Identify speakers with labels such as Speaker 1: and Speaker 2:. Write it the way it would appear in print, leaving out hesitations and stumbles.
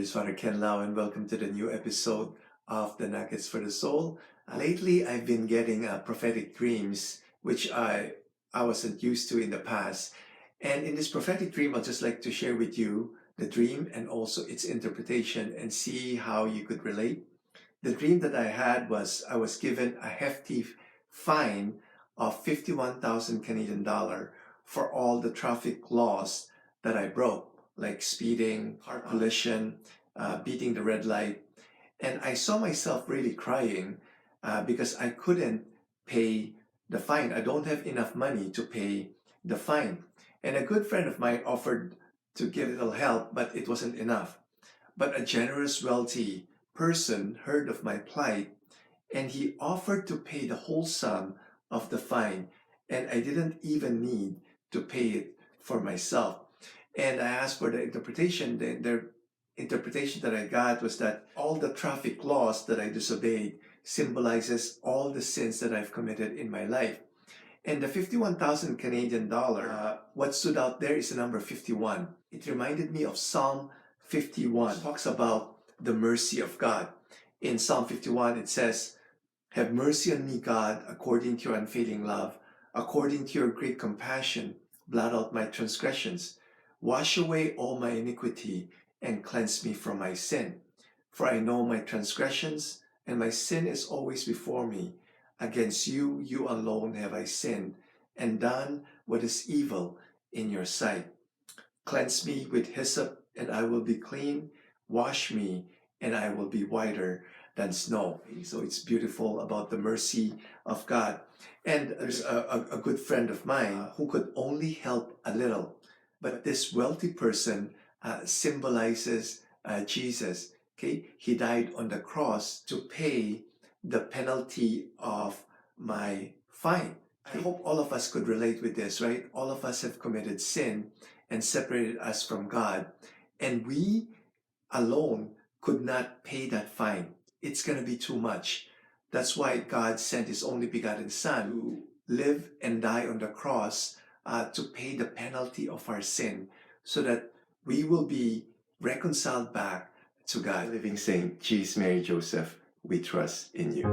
Speaker 1: is Father Ken Lau, and welcome to the new episode of the Nuggets for the Soul. Lately, I've been getting prophetic dreams, which I wasn't used to in the past. And in this prophetic dream, I'll just like to share with you the dream and also its interpretation and see how you could relate. The dream that I had was I was given a hefty fine of 51,000 Canadian dollar for all the traffic laws that I broke, like speeding, car collision, beating the red light. And I saw myself really crying because I couldn't pay the fine. I don't have enough money to pay the fine. And a good friend of mine offered to give a little help, but it wasn't enough. But a generous, wealthy person heard of my plight, and he offered to pay the whole sum of the fine, and I didn't even need to pay it for myself. And I asked for the interpretation. The interpretation that I got was that all the traffic laws that I disobeyed symbolizes all the sins that I've committed in my life. And the 51,000 Canadian dollar, what stood out there is the number 51. It reminded me of Psalm 51. It talks about the mercy of God. In Psalm 51, it says, "Have mercy on me, God, according to your unfailing love, according to your great compassion, blot out my transgressions. Wash away all my iniquity and cleanse me from my sin. For I know my transgressions, and my sin is always before me. Against you, you alone have I sinned, and done what is evil in your sight. Cleanse me with hyssop, and I will be clean. Wash me, and I will be whiter than snow." So it's beautiful about the mercy of God. And there's a good friend of mine who could only help a little. But this wealthy person symbolizes Jesus. Okay, he died on the cross to pay the penalty of my fine. I hope all of us could relate with this, right? All of us have committed sin and separated us from God, and we alone could not pay that fine. It's going to be too much. That's why God sent His only begotten Son to live and die on the cross to pay the penalty of our sin, so that we will be reconciled back to God. Living Saint, Jesus, Mary, Joseph, we trust in you.